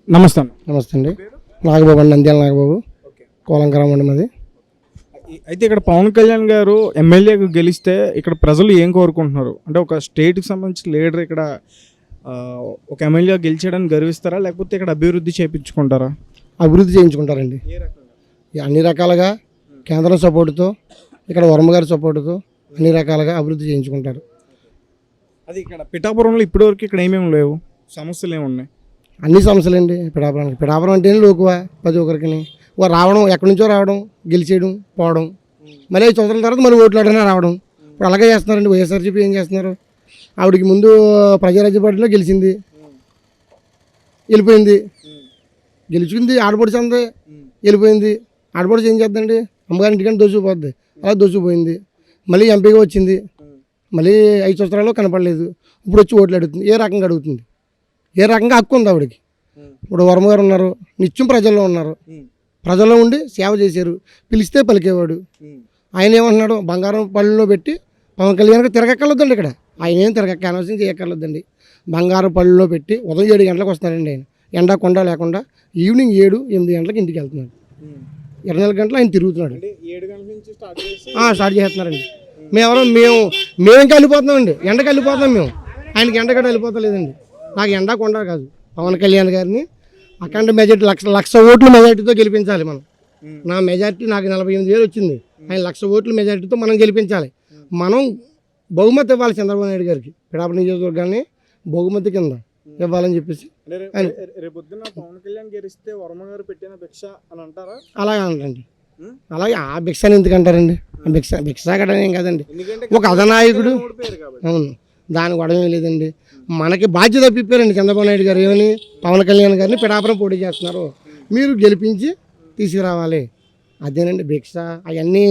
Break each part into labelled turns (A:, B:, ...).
A: నమస్తే అన్న.
B: నమస్తే అండి. నాగబాబు అండి, నంద్యాల నాగబాబు, కోలంకరం అండి మాది.
A: అయితే ఇక్కడ పవన్ కళ్యాణ్ గారు ఎమ్మెల్యేగా గెలిస్తే ఇక్కడ ప్రజలు ఏం కోరుకుంటున్నారు అంటే ఒక స్టేట్కి సంబంధించిన లీడర్ ఇక్కడ ఒక ఎమ్మెల్యే గెలిచేయడానికి గర్విస్తారా లేకపోతే ఇక్కడ అభివృద్ధి చేయించుకుంటారా?
B: అభివృద్ధి చేయించుకుంటారండి. అన్ని రకాలుగా కేంద్రం సపోర్టుతో, ఇక్కడ వర్మ గారి సపోర్టుతో అన్ని రకాలుగా అభివృద్ధి చేయించుకుంటారు.
A: అది ఇక్కడ పిఠాపురంలో ఇప్పటివరకు ఇక్కడ ఏమేమి లేవు, సమస్యలు ఏమున్నాయి?
B: అన్ని సమస్యలు అండి పిఠాపురానికి. పిఠాపురం అంటేనే లోకువ ప్రతి ఒక్కరికి. రావడం, ఎక్కడి నుంచో రావడం, గెలిచేయడం, పోవడం, మళ్ళీ 5 సంవత్సరాల తర్వాత మళ్ళీ ఓట్లు ఆడనే రావడం. ఇప్పుడు అలాగే చేస్తున్నారండి. వైఎస్ఆర్సీపీ ఏం చేస్తున్నారు? ఆవిడకి ముందు ప్రజారాజ్య పార్టీలో గెలిచింది, వెళ్ళిపోయింది. గెలుచుకుంది, ఆడపడుచు అంది, వెళ్ళిపోయింది. ఆడపడుచు ఏం చేద్దండి? అమ్మగారి ఇంటికంటే దోచుకుపోద్ది. అలా దోచుకుపోయింది. మళ్ళీ ఎంపీగా వచ్చింది, మళ్ళీ 5 సంవత్సరాల్లో కనపడలేదు. ఇప్పుడు వచ్చి ఓట్లు అడుగుతుంది. ఏ రకంగా అడుగుతుంది? ఏ రకంగా హక్కు ఉంది ఆవిడకి? ఇప్పుడు వర్మ గారు ఉన్నారు, నిత్యం ప్రజల్లో ఉన్నారు, ప్రజల్లో ఉండి సేవ చేశారు. పిలిస్తే పలికేవాడు. ఆయన ఏమంటున్నాడు? బంగారం పళ్ళులో పెట్టి పవన్ కళ్యాణ్కి తిరగక్కర్లేదండి. ఇక్కడ ఆయన ఏం క్యాన్వాసింగ్ చేయక్కర్లేదండి. బంగారం పళ్ళులో పెట్టి ఉదయం 7 గంటలకు వస్తాడండి ఆయన. ఎండా కొండ లేకుండా ఈవినింగ్ 7-8 గంటలకు ఇంటికి వెళ్తున్నాడు. 24 గంటలు ఆయన తిరుగుతున్నాడు. స్టార్ట్ చేస్తున్నారండి. మేము ఇంకా వెళ్ళిపోతున్నామండి. ఎండకి వెళ్ళిపోతున్నాం మేము. ఆయనకి ఎండగడ్డ వెళ్ళిపోతలేదండి. నాకు ఎండా కొండ కాదు, పవన్ కళ్యాణ్ గారిని అఖండ మెజార్టీ 1,00,000 ఓట్ల మెజార్టీతో గెలిపించాలి మనం. నా మెజార్టీ నాకు 48,000 వచ్చింది. ఆయన 1,00,000 ఓట్ల మెజార్టీతో మనం గెలిపించాలి. మనం బహుమతి ఇవ్వాలి చంద్రబాబు నాయుడు గారికి. పిఠాపురం నియోజకవర్గాన్ని బహుమతి కింద ఇవ్వాలని చెప్పేసి
A: పవన్ కళ్యాణ్ గెలిస్తే వర్మ గారు పెట్టిన భిక్ష అని అంటారా?
B: అలాగే అంటండి. అలాగే ఆ భిక్షని ఎందుకంటారండి? భిక్ష కట్టడం ఏం కాదండి. ఒక అధనాయకుడు. అవును, దాని గొడవ లేదండి. మనకి బాధ్యత పిప్పారండి చంద్రబాబు నాయుడు గారు. ఏమని? పవన్ కళ్యాణ్ గారిని పిఠాపురం పోటీ చేస్తున్నారు, మీరు గెలిపించి తీసుకురావాలి. అదేనండి భిక్ష. అవన్నీ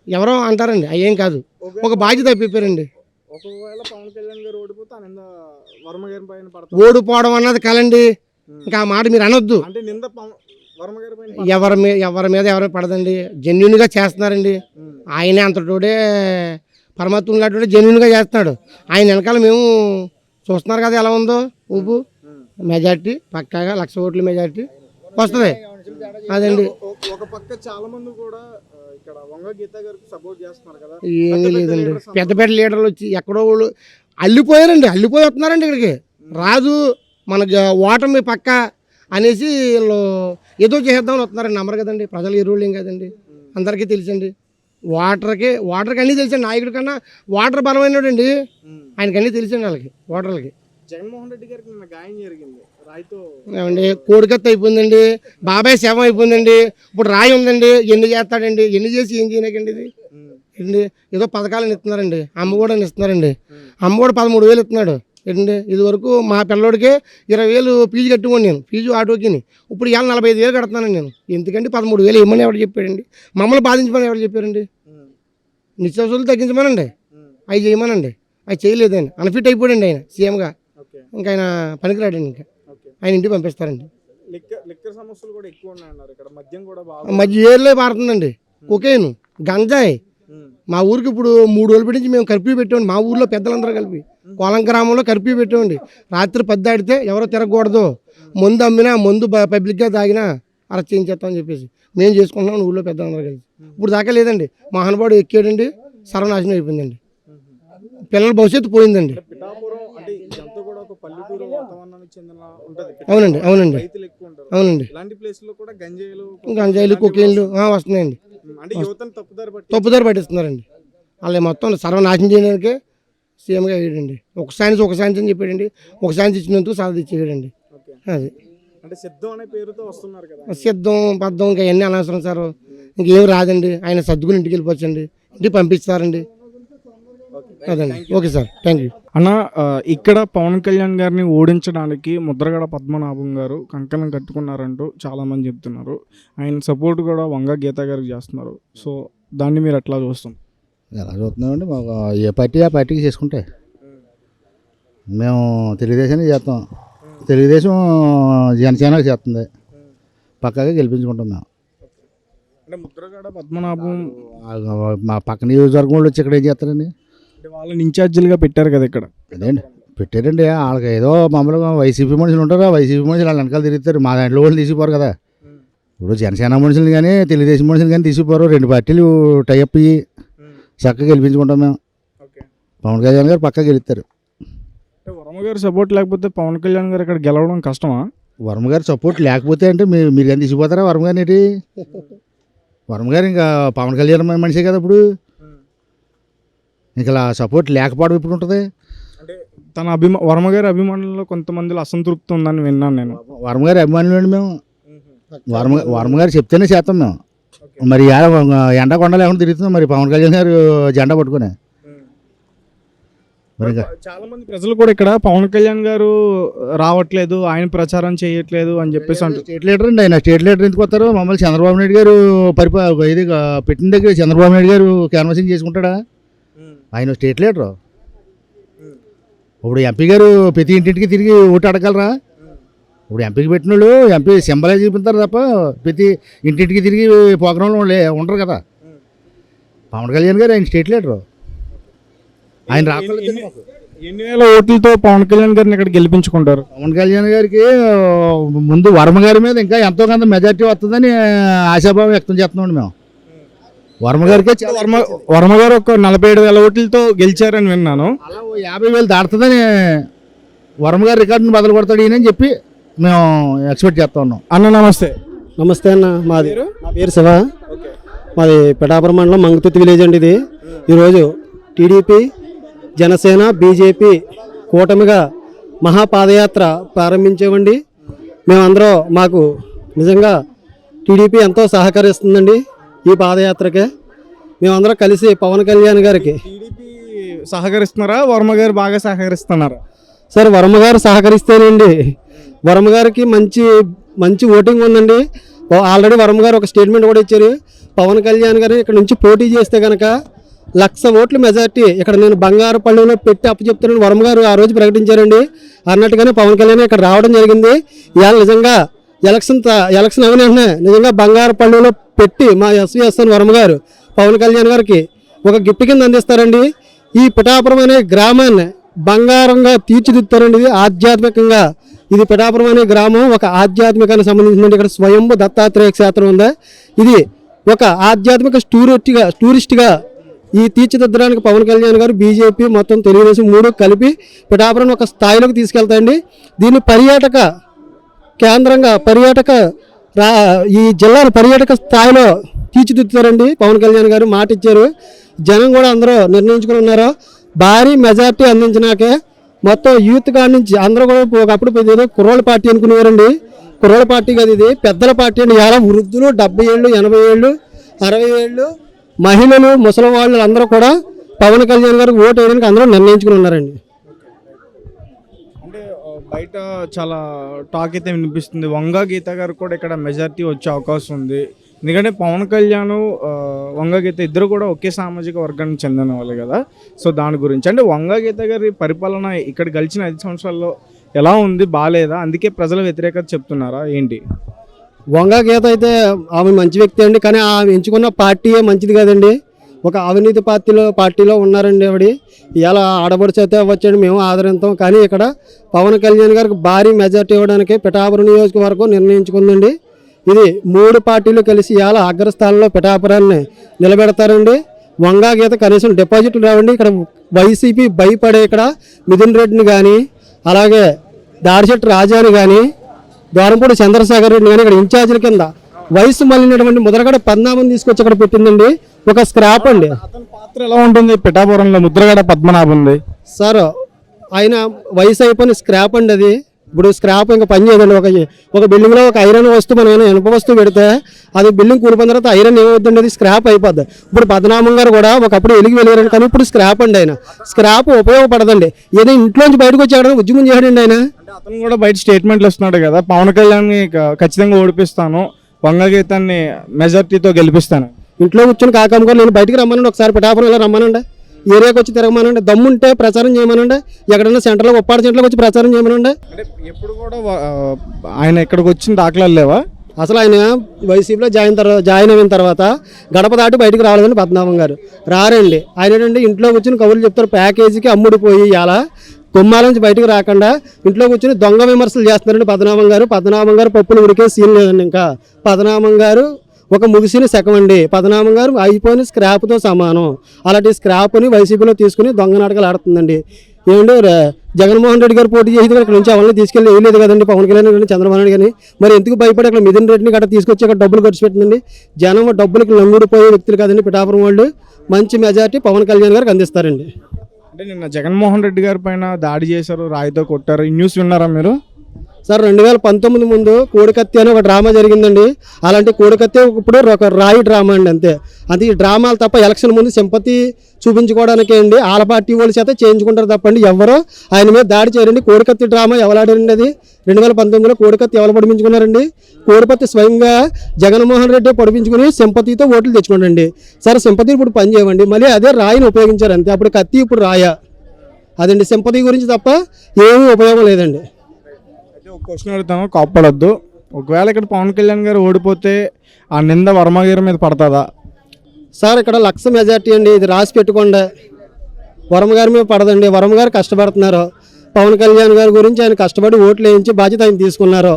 B: ఎవరో అంటారండి, అయ్యేం కాదు. ఒక బాధ్యత పిప్పారండి. ఓడిపోవడం అన్నది కలండి. ఇంకా ఆ మాట మీరు అనొద్దు. ఎవరి మీద పడదండి. జెన్యున్గా చేస్తున్నారండి. ఆయనే అంతటోడే పరమాత్మ లాంటి జెన్యున్గా చేస్తున్నాడు. ఆయన వెనకాల మేము చూస్తున్నారు కదా ఎలా ఉందో ఊపు. మెజార్టీ పక్కాగా 1,00,000 ఓట్ల మెజార్టీ వస్తుంది. అదండి.
A: ఒక పక్క చాలా మంది కూడా ఇక్కడ వంగ గీత గారికి సపోర్ట్ చేస్తున్నారు కదా.
B: ఏమీ లేదండి. పెద్ద లీడర్లు వచ్చి ఎక్కడో వాళ్ళు అల్లిపోయి వస్తున్నారండి ఇక్కడికి. రాదు మన ఓటమి పక్క అనేసి వీళ్ళు ఏదో చేద్దామని వస్తున్నారండి. నమ్మరు కదండి. ప్రజలు ఎరువులు ఏం కదండి, అందరికీ తెలుసండి. వాటర్కి అన్నీ తెలుసండి. నాయకుడి కన్నా వాటర్ బలమైనడండి. ఆయనకి అన్నీ తెలుసండి వాళ్ళకి, ఓటర్లకి.
A: జగన్మోహన్ రెడ్డి గారికి నిన్న గాయం జరిగింది రాయితో.
B: ఏమండి, కోడికత్త అయిపోయిందండి, బాబాయ్ శవం అయిపోయిందండి, ఇప్పుడు రాయి ఉందండి. ఎన్ని చేస్తాడండి? ఎన్ని చేసి ఏం చేయలేకండి ఇది ఏంటి? ఏదో పథకాలను ఇస్తున్నారండి. అమ్మ కూడా ఇస్తున్నారండి. అమ్మ కూడా 13,000 ఇస్తున్నాడు ఏంటండి. ఇది వరకు మా పిల్లోడికి 20,000 ఫీజు కట్టుకోండి నేను, ఫీజు ఆటోకిని. ఇప్పుడు ఇవాళ 45,000 కడుతున్నానండి నేను. ఎందుకంటే 13,000 ఇవ్వమని ఎవరు చెప్పాడండి? మమ్మల్ని బాధించమని ఎవరు చెప్పారండి? నిత్యావసరాలు తగ్గించమనండి, అవి చేయమనండి. అవి చేయలేదండి. అన్ఫిట్ అయిపోయాడండి ఆయన సీఎంగా. ఇంకా ఆయన పనికిరాడండి. ఇంకా ఆయన ఇంటికి పంపిస్తారండి. మధ్య ఏర్లే పారుతుందండి. కొకేను, గంజాయి. మా ఊరికి ఇప్పుడు 3 రోజులు పెట్టి మేము కర్ఫ్యూ పెట్టామండి. మా ఊర్లో పెద్దలందరూ కలిపి కోలం గ్రామంలో కర్ఫ్యూ పెట్టామండి. రాత్రి 10 దాటితే ఎవరో తిరగకూడదు, మందు అమ్మినా మందు పబ్లిక్గా తాగినా అరెస్ట్ చేయించేస్తామని చెప్పేసి మేము చేసుకుంటున్నాం ఊళ్ళో పెద్దలందరూ కలిసి. ఇప్పుడు దాకా లేదండి. మహానుభావుడు ఎక్కాడండి, సర్వనాశనం అయిపోయిందండి. పిల్లల భవిష్యత్తు పోయిందండి. అవునండి అవునండి. గంజాయిలు, కొకేన్లు వస్తున్నాయండి. తప్పుదారి పట్టిస్తున్నారండి. వాళ్ళే మొత్తం సర్వనాశనం చేయడానికి సీఎంగా వేయడండి. ఒక సాయంత్రం అని చెప్పాడండి. ఒక సాయంత్రం ఇచ్చినందుకు సాధ ఇచ్చేయడండి. అది సిద్ధం పద్ధం ఇంకా ఎన్ని అనవసరం సార్. ఇంకేం రాదండి. ఆయన సర్దుకుని ఇంటికి వెళ్ళిపోవచ్చండి, ఇంటికి పంపిస్తారండి. అదండి. ఓకే సార్, థ్యాంక్ యూ
A: అన్న. ఇక్కడ పవన్ కళ్యాణ్ గారిని ఓడించడానికి ముద్రగడ పద్మనాభం గారు కంకణం కట్టుకున్నారంటూ చాలామంది చెప్తున్నారు. ఆయన సపోర్ట్ కూడా వంగ గీత గారికి చేస్తున్నారు. సో దాన్ని మీరు ఎట్లా చూస్తాం?
C: ఎలా చూస్తున్నామండి? మాకు ఏ పార్టీ ఆ పార్టీకి చేసుకుంటే మేము తెలుగుదేశానికి చేస్తాం. తెలుగుదేశం జనసేనకి చేస్తుంది. పక్కాగా గెలిపించుకుంటాం మేము.
A: అంటే ముద్రగడ పద్మనాభం
C: మా పక్క నియోజకవర్గం వాళ్ళు వచ్చి ఇక్కడ ఏం చేస్తారండి?
A: వాళ్ళని ఇన్ఛార్జీలుగా పెట్టారు కదా ఇక్కడ.
C: అదేండి, పెట్టారండి వాళ్ళకి ఏదో మామూలుగా వైసీపీ మనుషులు ఉంటారు, ఆ వైసీపీ మనుషులు వాళ్ళ వెనకాల తిరుగుతారు. మా దాంట్లో వాళ్ళు తీసిపోరు కదా. ఇప్పుడు జనసేన మనుషులు కానీ తెలుగుదేశం మనుషులు కానీ తీసిపోరు. 2 పార్టీలు టైఅప్ అయ్యి చక్కగా గెలిపించుకుంటాం మేము. పవన్ కళ్యాణ్ గారు పక్కగా గెలుస్తారు.
A: వర్మ గారు సపోర్ట్ లేకపోతే పవన్ కళ్యాణ్ గారు ఇక్కడ గెలవడం కష్టమా?
C: వర్మ గారు సపోర్ట్ లేకపోతే అంటే మీరు కానీ తీసిపోతారా వర్మ గారిని? ఏంటి వర్మ గారు ఇంకా పవన్ కళ్యాణ్ మనిషే కదా. ఇప్పుడు ఇంకా సపోర్ట్ లేకపోవడం ఇప్పుడు ఉంటుంది.
A: అంటే తన వర్మ గారి అభిమానుల్లో కొంతమందిలో అసంతృప్తి ఉందని విన్నాను నేను.
C: వర్మ గారి అభిమానులు అండి మేము. వర్మ గారు చెప్తేనే చేస్తాం మేము. మరి ఎండ కొండ లేకుండా తిరుగుతున్నాం మరి పవన్ కళ్యాణ్ గారు జెండా పట్టుకునే. మరి
A: చాలా మంది ప్రజలు కూడా ఇక్కడ పవన్ కళ్యాణ్ గారు రావట్లేదు, ఆయన ప్రచారం చేయట్లేదు అని చెప్పేసి అంటారు.
C: స్టేట్ లీడర్ అండి ఆయన. స్టేట్ లీడర్ ఎందుకు వస్తారు? మమ్మల్ని చంద్రబాబు నాయుడు గారు ఇది పెట్టిన దగ్గర చంద్రబాబు నాయుడు గారు క్యాన్వాసింగ్ చేసుకుంటాడా? ఆయన స్టేట్ లీడరు. ఇప్పుడు ఎంపీ గారు ప్రతి ఇంటింటికి తిరిగి ఓటు అడగలరా? ఇప్పుడు ఎంపీకి పెట్టిన వాళ్ళు ఎంపీ సింబలే చూపిస్తారు తప్ప ప్రతి ఇంటింటికి తిరిగి ప్రోగ్రాంలో ఉండరు కదా. పవన్ కళ్యాణ్ గారు ఆయన స్టేట్ లీడరు. ఆయన
A: ఎన్ని వేల ఓట్లతో పవన్ కళ్యాణ్ గారిని ఇక్కడ గెలిపించుకుంటారు?
C: పవన్ కళ్యాణ్ గారికి ముందు వర్మ గారి మీద ఇంకా ఎంతో కొంత మెజార్టీ వస్తుందని ఆశాభావం వ్యక్తం చేస్తున్నామండి మేము. వర్మ గారికి
A: వర్మ గారు ఒక 47,000 ఓట్లతో గెలిచారని విన్నాను.
C: అలా 50,000 దాటుతుందని వర్మ గారు రికార్డుని బదులు కొడతాడు ఈయనని చెప్పి మేము ఎక్స్పెక్ట్ చేస్తా ఉన్నాం.
A: అన్న నమస్తే.
D: నమస్తే అన్న. నా పేరు శివ. మాది పిఠాపురం మండలం మంగతుర్తి విలేజ్ అండి. ఇది ఈరోజు టీడీపీ, జనసేన, బీజేపీ కూటమిగా మహాపాదయాత్ర ప్రారంభించామండి. మేమందరం మాకు నిజంగా టీడీపీ ఎంతో సహకరిస్తుందండి ఈ పాదయాత్రకే. మేమందరం కలిసి పవన్ కళ్యాణ్ గారికి
A: టీడీపీ సహకరిస్తున్నారా, వర్మ గారు బాగా సహకరిస్తున్నారా?
D: సార్ వర్మ గారు సహకరిస్తేనండి. వర్మ గారికి మంచి మంచి ఓటింగ్ ఉందండి. ఆల్రెడీ వర్మ గారు ఒక స్టేట్మెంట్ కూడా ఇచ్చారు. పవన్ కళ్యాణ్ గారు ఇక్కడ నుంచి పోటీ చేస్తే కనుక 1,00,000 ఓట్ల మెజార్టీ ఇక్కడ నేను బంగారు పళ్ళులో పెట్టి అప్పచెప్తానని వర్మ గారు ఆ రోజు ప్రకటించారండి. అన్నట్టుగానే పవన్ కళ్యాణ్ ఇక్కడ రావడం జరిగింది. ఇవాళ నిజంగా ఎలక్షన్ అయిన వెంటనే నిజంగా బంగారు పళ్ళులో పెట్టి మా ఎస్వీఎస్ఎన్ వర్మ గారు పవన్ కళ్యాణ్ గారికి ఒక గిఫ్ట్ కింద అందిస్తారండి. ఈ పిఠాపురం అనే గ్రామాన్ని బంగారంగా తీర్చిదిద్దుతారండి. ఇది ఆధ్యాత్మికంగా ఇది పిఠాపురం అనే గ్రామం ఒక ఆధ్యాత్మికానికి సంబంధించిన ఇక్కడ స్వయంభు దత్తాత్రేయ క్షేత్రం ఉంది. ఇది ఒక ఆధ్యాత్మిక టూరిస్ట్గా ఈ తీర్చిదిద్దడానికి పవన్ కళ్యాణ్ గారు, బీజేపీ, మొత్తం తెలుగుదేశం 3 కలిపి పిఠాపురం ఒక స్థాయిలోకి తీసుకెళ్తాయండి. దీన్ని పర్యాటక కేంద్రంగా ఈ జిల్లాను పర్యాటక స్థాయిలో తీర్చిదిద్దుతారండి. పవన్ కళ్యాణ్ గారు మాట ఇచ్చారు. జనం కూడా అందరూ నిర్ణయించుకుని ఉన్నారు. భారీ మెజార్టీ అందించినాకే మొత్తం యూత్ కాడి నుంచి అందరూ కూడా ఒకప్పుడు ఏదో కుర్రోళ్ళ పార్టీ అనుకునేవారండి. కుర్రోళ్ళ పార్టీ కాదు, ఇది పెద్దల పార్టీ అండి. ఇలా వృద్ధులు 70 ఏళ్ళు, 80 ఏళ్ళు, 60 ఏళ్ళు, మహిళలు, ముసలి వాళ్ళు అందరూ కూడా పవన్ కళ్యాణ్ గారికి ఓటు వేయడానికి అందరూ నిర్ణయించుకుని ఉన్నారండి.
A: అంటే బయట చాలా టాక్ అయితే వినిపిస్తుంది, వంగ గీత గారు కూడా ఇక్కడ మెజారిటీ వచ్చే అవకాశం ఉంది. ఎందుకంటే పవన్ కళ్యాణ్, వంగ గీత ఇద్దరు కూడా ఒకే సామాజిక వర్గానికి చెందిన వాళ్ళు కదా. సో దాని గురించి అంటే వంగ గీత గారి పరిపాలన ఇక్కడ గడిచిన 5 సంవత్సరాల్లో ఎలా ఉంది, బాగాలేదా? అందుకే ప్రజల వ్యతిరేకత చెప్తున్నారా ఏంటి?
D: వంగ గీత అయితే ఆమె మంచి వ్యక్తి అండి, కానీ ఆమె ఎంచుకున్న పార్టీయే మంచిది కాదండి. ఒక అవినీతి పార్టీలో ఉన్నారండి ఆవిడ. ఇలా ఆడబడి చేస్తే అవ్వచ్చండి, మేము ఆదరిస్తాం. కానీ ఇక్కడ పవన్ కళ్యాణ్ గారికి భారీ మెజార్టీ ఇవ్వడానికి పిఠాపురం నియోజకవర్గం నిర్ణయించుకుందండి. ఇది 3 పార్టీలు కలిసి ఇలా అగ్రస్థానంలో పిఠాపురాన్ని నిలబెడతారండి. వంగా గీత కనీసం డిపాజిట్లు రావండి. ఇక్కడ వైసీపీ భయపడే ఇక్కడ మిథున్ రెడ్డిని కానీ, అలాగే దాడిశెట్టి రాజాని కానీ, ద్వారంపూడి చంద్రశేఖర్ రెడ్డిని కానీ ఇక్కడ ఇన్ఛార్జీల కింద వయసు మళ్ళినటువంటి ముద్రగడ పద్మనాభం తీసుకొచ్చి ఇక్కడ పెట్టిందండి. ఒక స్క్రాప్ అండి.
A: అతని పాత్ర ఎలా ఉంటుంది పిఠాపురంలో? ముద్రగడ పద్మనాభం ఉంది
D: సార్, ఆయన వయసు అయిపోయిన స్క్రాప్ అండి అది. ఇప్పుడు స్క్రాప్ ఇంకా పని చేయదండి. ఒక బిల్డింగ్లో ఒక ఐరన్ వస్తువు మనం ఇనుప వస్తువు పెడితే అది బిల్డింగ్ కూలిపోయిన తర్వాత ఐరన్ ఏమవుతుందండి, అది స్క్రాప్ అయిపోద్ది. ఇప్పుడు పద్మనాభం గారు కూడా ఒకప్పుడు వెలిగి వెళ్ళారండి, కానీ ఇప్పుడు స్క్రాప్ అండి. ఆయన స్క్రాప్ ఉపయోగపడదండి. ఏదో ఇంట్లోంచి బయటకు వచ్చాడు, ఉద్యమం చేయడండి ఆయన.
A: అతను కూడా బయట స్టేట్మెంట్లు వస్తున్నాడు కదా, పవన్ కళ్యాణ్ని ఖచ్చితంగా ఓడిపిస్తాను, వంగ గీతాన్ని మెజార్టీతో గెలిపిస్తాను.
D: ఇంట్లో కూర్చొని కాకమ్మ గారు నేను బయటికి రమ్మనండి, ఒకసారి పిఠాపురం ఇలా రమ్మనండి, ఏరియాకి వచ్చి తిరగమనండి, దమ్ముంటే ప్రచారం చేయమనండి, ఎక్కడైనా సెంటర్లో ఉప్పాడు సెంటర్లోకి వచ్చి ప్రచారం చేయమనండి.
A: అంటే ఎప్పుడు కూడా ఆయన ఇక్కడికి వచ్చిన దాఖలాలు లేవా?
D: అసలు ఆయన వైసీపీలో జాయిన్ అయిన తర్వాత గడప దాటి బయటకు రాలేదండి పద్మనాభం గారు. రారండి. ఆయన ఏంటంటే ఇంట్లో కూర్చొని కబుర్లు చెప్తారు. ప్యాకేజీకి అమ్ముడిపోయి ఇలా గుమ్మాల నుంచి బయటకు రాకుండా ఇంట్లో కూర్చొని దొంగ విమర్శలు చేస్తున్నారండి పద్మనాభం గారు పప్పులు ఉడికే సీన్ లేదండి. ఇంకా పద్మనాభం గారు ఒక ముగిసిన శకం అండి. పద్మనాభం గారు అయిపోయిన స్క్రాప్తో సమానం. అలాంటి స్క్రాప్ని వైసీపీలో తీసుకుని దొంగ నాటకాలు ఆడుతుందండి. ఏమంటే జగన్మోహన్ రెడ్డి గారు పోటీ చేసి ఇక్కడ నుంచి అవన్నీ తీసుకెళ్ళి వేయలేదు కదండి పవన్ కళ్యాణ్ గారిని, చంద్రబాబు నాయుడు గారిని. మరి ఎందుకు భయపడి అక్కడ మిథున్ రెడ్డిని అక్కడ తీసుకొచ్చి అక్కడ డబ్బులు ఖర్చు పెట్టిందండి. జనం డబ్బులకి లంగుడిపోయే వ్యక్తులు కదండి పిఠాపురం వాళ్ళు. మంచి మెజార్టీ పవన్ కళ్యాణ్ గారికి అందిస్తారండి.
A: అంటే నిన్న జగన్మోహన్ రెడ్డి గారి పైన దాడి చేశారు, రాయితో కొట్టారు, ఈ న్యూస్ విన్నారా మీరు?
D: సార్ 2019 ముందు కోడికత్తి అని ఒక డ్రామా జరిగిందండి. అలాంటి కోడికత్తి ఇప్పుడు ఒక రాయి డ్రామా అండి, అంతే. అది ఈ డ్రామాలు తప్ప ఎలక్షన్ ముందు సింపతి చూపించుకోవడానికే అండి. ఆల పార్టీ వాళ్ళ చేత చేయించుకుంటారు తప్పండి ఎవరో ఆయన మీద దాడి చేయరండి. కోడికత్తి డ్రామా ఎవలాడారండి? అది 2019లో కోడికత్తి ఎవరు పొడిపించుకున్నారండి? కోడికత్తి స్వయంగా జగన్మోహన్ రెడ్డి పొడిపించుకుని సింపతితో ఓట్లు తెచ్చుకోండి. సరే సింపతి ఇప్పుడు పని చేయమండి, మళ్ళీ అదే రాయిని ఉపయోగించారు అంతే. అప్పుడు కత్తి ఇప్పుడు రాయ, అదండి సింపతి గురించి తప్ప ఏమీ ఉపయోగం లేదండి.
A: ఒక క్వశ్చన్ అడుగుతాను, కాపాడొద్దు. ఒకవేళ ఇక్కడ పవన్ కళ్యాణ్ గారు ఓడిపోతే ఆ నింద వర్మ గారి మీద పడుతుందా?
D: సార్ ఇక్కడ 1,00,000 మెజార్టీ అండి, ఇది రాసి పెట్టుకోండి. వరమ గారి మీద పడదండి. వరమ గారు కష్టపడుతున్నారు. పవన్ కళ్యాణ్ గారి గురించి ఆయన కష్టపడి ఓట్లు వేయించి బాధ్యత ఆయన తీసుకున్నారు.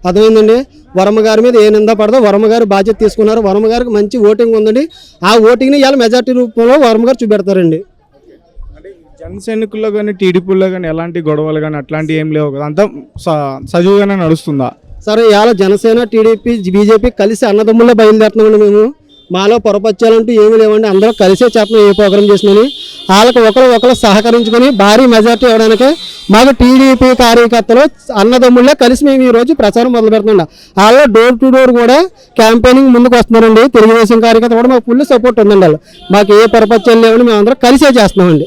D: అర్థమైందండి. వరమ గారి మీద ఏ నింద పడదో వరమ గారు బాధ్యత తీసుకున్నారు. వరమ గారికి మంచి ఓటింగ్ ఉందండి. ఆ ఓటింగ్ని ఇవాళ మెజార్టీ రూపంలో వరమ గారు చూపెడతారండి.
A: జనసైనికుల్లో కానీ టీడీపీలో కానీ ఎలాంటి గొడవలు కానీ అట్లాంటివి ఏం లేవు కదా, అంతా సజీవుగానే నడుస్తుందా?
D: సరే ఇవాళ జనసేన టీడీపీ బీజేపీ కలిసి అన్నదమ్ముల్లో బయలుదేరుతున్నామండి. మేము మాలో పొరపచ్చాలంటూ ఏమీ లేవండి. అందరూ కలిసే చేస్తున్నాం ఏ ప్రోగ్రామ్ చేసినని. వాళ్ళకి ఒకరు సహకరించుకొని భారీ మెజార్టీ ఇవ్వడానికి మాకు టీడీపీ కార్యకర్తలు అన్నదమ్ముల్లో కలిసి మేము ఈరోజు ప్రచారం మొదలు పెడుతున్నాం. వాళ్ళు డోర్ టు డోర్ కూడా క్యాంపెయినింగ్ ముందుకు వస్తున్నారండి. తెలుగుదేశం కార్యకర్తలు కూడా మాకు ఫుల్ సపోర్ట్ ఉందండి. వాళ్ళు మాకు ఏ పొరపచ్చాలు లేవని మేము అందరం కలిసే చేస్తున్నామండి.